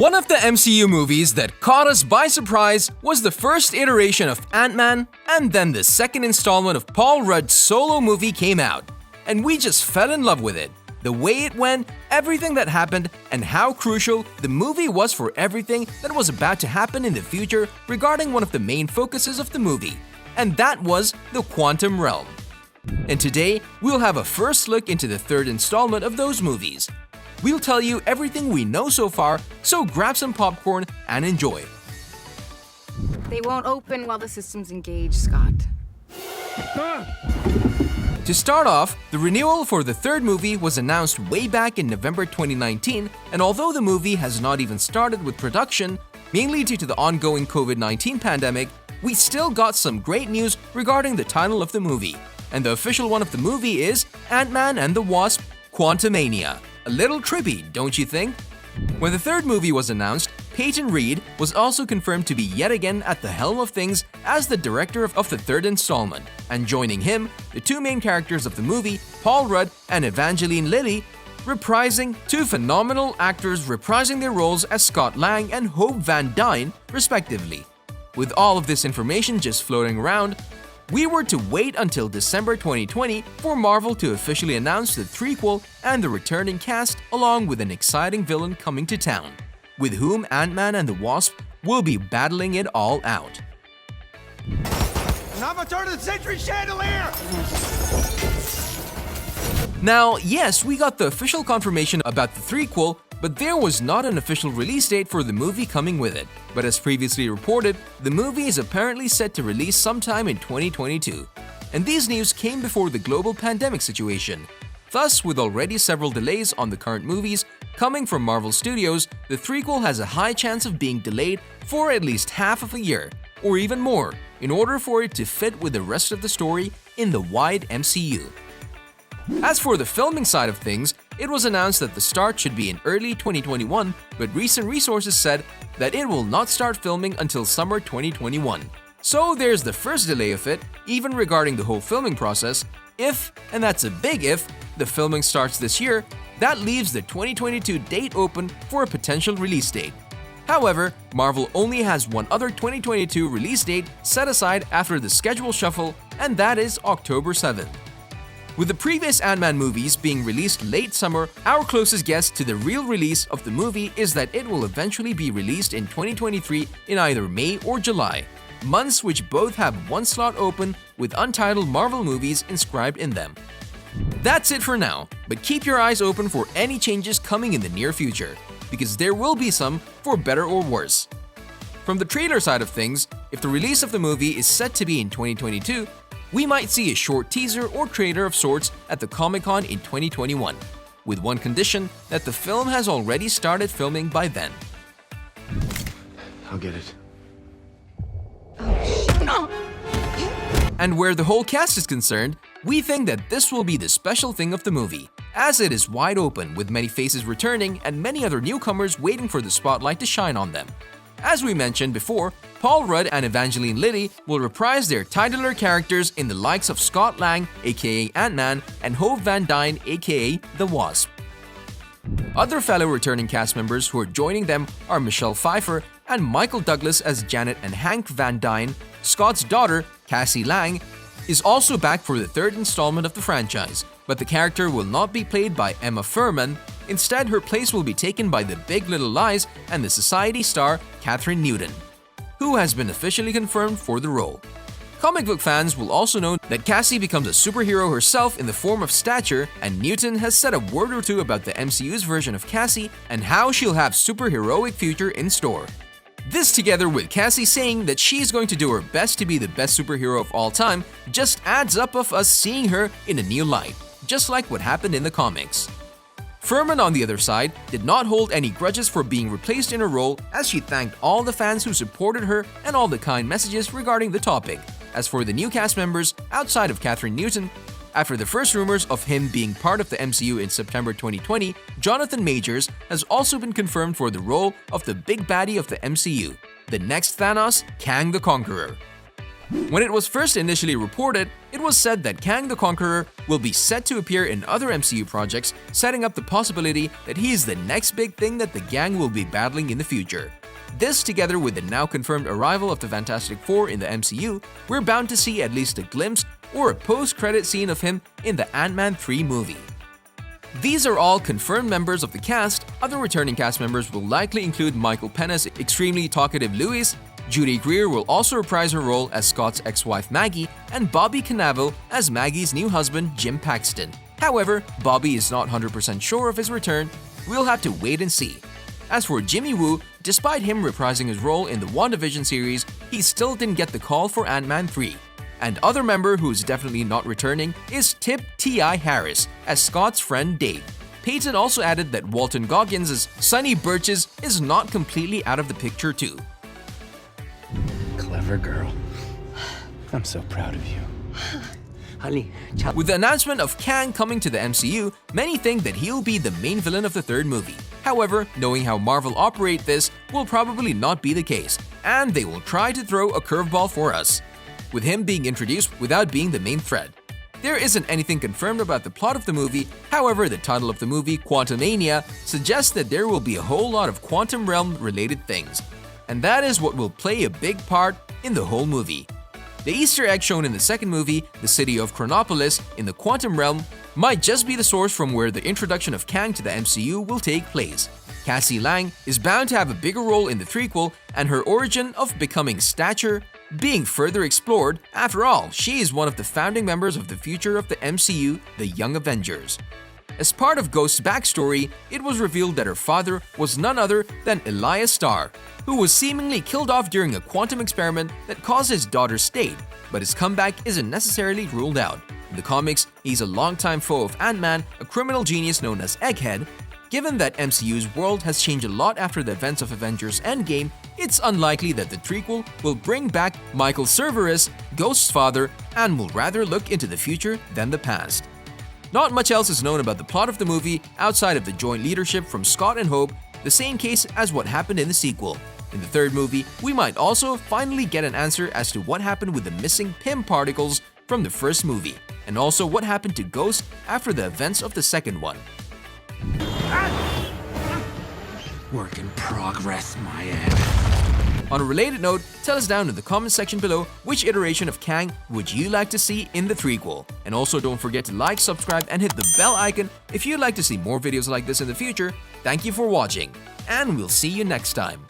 One of the MCU movies that caught us by surprise was the first iteration of Ant-Man, and then the second installment of Paul Rudd's solo movie came out. And we just fell in love with it. The way it went, everything that happened, and how crucial the movie was for everything that was about to happen in the future regarding one of the main focuses of the movie. And that was the quantum realm. And today, we'll have a first look into the third installment of those movies. We'll tell you everything we know so far, so grab some popcorn and enjoy. They won't open while the system's engaged, Scott. To start off, the renewal for the third movie was announced way back in November 2019, and although the movie has not even started with production, mainly due to the ongoing COVID-19 pandemic, we still got some great news regarding the title of the movie. And the official one of the movie is Ant-Man and the Wasp: Quantumania. A little trippy, don't you think? When the third movie was announced, Peyton Reed was also confirmed to be yet again at the helm of things as the director of the third installment, and joining him, the two main characters of the movie, Paul Rudd and Evangeline Lilly, reprising two phenomenal actors reprising their roles as Scott Lang and Hope Van Dyne, respectively. With all of this information just floating around, we were to wait until December 2020 for Marvel to officially announce the threequel and the returning cast along with an exciting villain coming to town, with whom Ant-Man and the Wasp will be battling it all out. Not my turn of the century chandelier! Now, yes, we got the official confirmation about the threequel, but there was not an official release date for the movie coming with it. But as previously reported, the movie is apparently set to release sometime in 2022. And these news came before the global pandemic situation. Thus, with already several delays on the current movies coming from Marvel Studios, the threequel has a high chance of being delayed for at least half of a year, or even more, in order for it to fit with the rest of the story in the wide MCU. As for the filming side of things, it was announced that the start should be in early 2021, but recent resources said that it will not start filming until summer 2021. So there's the first delay of it, even regarding the whole filming process. If, and that's a big if, the filming starts this year, that leaves the 2022 date open for a potential release date. However, Marvel only has one other 2022 release date set aside after the schedule shuffle, and that is October 7th. With the previous Ant-Man movies being released late summer, our closest guess to the real release of the movie is that it will eventually be released in 2023 in either May or July, months which both have one slot open with untitled Marvel movies inscribed in them. That's it for now, but keep your eyes open for any changes coming in the near future, because there will be some for better or worse. From the trailer side of things, if the release of the movie is set to be in 2022, we might see a short teaser or trailer of sorts at the Comic-Con in 2021, with one condition that the film has already started filming by then. I'll get it. And where the whole cast is concerned, we think that this will be the special thing of the movie, as it is wide open with many faces returning and many other newcomers waiting for the spotlight to shine on them. As we mentioned before, Paul Rudd and Evangeline Lilly will reprise their titular characters in the likes of Scott Lang, aka Ant-Man, and Hope Van Dyne, aka the Wasp. Other fellow returning cast members who are joining them are Michelle Pfeiffer and Michael Douglas as Janet and Hank Van Dyne. Scott's daughter, Cassie Lang, is also back for the third installment of the franchise, but the character will not be played by Emma Fuhrmann. Instead, her place will be taken by the Big Little Lies and the Society star Kathryn Newton, who has been officially confirmed for the role. Comic book fans will also know that Cassie becomes a superhero herself in the form of Stature, and Newton has said a word or two about the MCU's version of Cassie and how she'll have superheroic future in store. This, together with Cassie saying that she's going to do her best to be the best superhero of all time, just adds up of us seeing her in a new light, just like what happened in the comics. Fuhrmann, on the other side, did not hold any grudges for being replaced in her role, as she thanked all the fans who supported her and all the kind messages regarding the topic. As for the new cast members, outside of Kathryn Newton, after the first rumors of him being part of the MCU in September 2020, Jonathan Majors has also been confirmed for the role of the big baddie of the MCU, the next Thanos, Kang the Conqueror. When it was first initially reported, it was said that Kang the Conqueror will be set to appear in other MCU projects, setting up the possibility that he is the next big thing that the gang will be battling in the future. This, together with the now confirmed arrival of the Fantastic Four in the MCU, we're bound to see at least a glimpse or a post-credit scene of him in the Ant-Man 3 movie. These are all confirmed members of the cast. Other returning cast members will likely include Michael Pena's extremely talkative Louis, Judy Greer will also reprise her role as Scott's ex-wife Maggie, and Bobby Cannavale as Maggie's new husband Jim Paxton. However, Bobby is not 100% sure of his return. We'll have to wait and see. As for Jimmy Woo, despite him reprising his role in the WandaVision series, he still didn't get the call for Ant-Man 3. And other member who is definitely not returning is Tip T.I. Harris as Scott's friend Dave. Peyton also added that Walton Goggins as Sonny Burgess is not completely out of the picture too. Clever girl. I'm so proud of you. Honey, With the announcement of Kang coming to the MCU, many think that he'll be the main villain of the third movie. However, knowing how Marvel operate this will probably not be the case, and they will try to throw a curveball for us, with him being introduced without being the main threat. There isn't anything confirmed about the plot of the movie, however the title of the movie, Quantumania, suggests that there will be a whole lot of quantum realm related things. And that is what will play a big part in the whole movie. The Easter egg shown in the second movie, the city of Chronopolis in the quantum realm, might just be the source from where the introduction of Kang to the MCU will take place. Cassie Lang is bound to have a bigger role in the threequel, and her origin of becoming Stature being further explored. After all, she is one of the founding members of the future of the MCU, the Young Avengers. As part of Ghost's backstory, it was revealed that her father was none other than Elias Starr, who was seemingly killed off during a quantum experiment that caused his daughter's state, but his comeback isn't necessarily ruled out. In the comics, he's a longtime foe of Ant-Man, a criminal genius known as Egghead. Given that MCU's world has changed a lot after the events of Avengers Endgame, it's unlikely that the threequel will bring back Michael Cerveris, Ghost's father, and will rather look into the future than the past. Not much else is known about the plot of the movie outside of the joint leadership from Scott and Hope, the same case as what happened in the sequel. In the third movie, we might also finally get an answer as to what happened with the missing Pym particles from the first movie, and also what happened to Ghost after the events of the second one. work in progress, my ass. On a related note, tell us down in the comment section below which iteration of Kang would you like to see in the threequel. And also don't forget to like, subscribe, and hit the bell icon if you'd like to see more videos like this in the future. Thank you for watching, and we'll see you next time.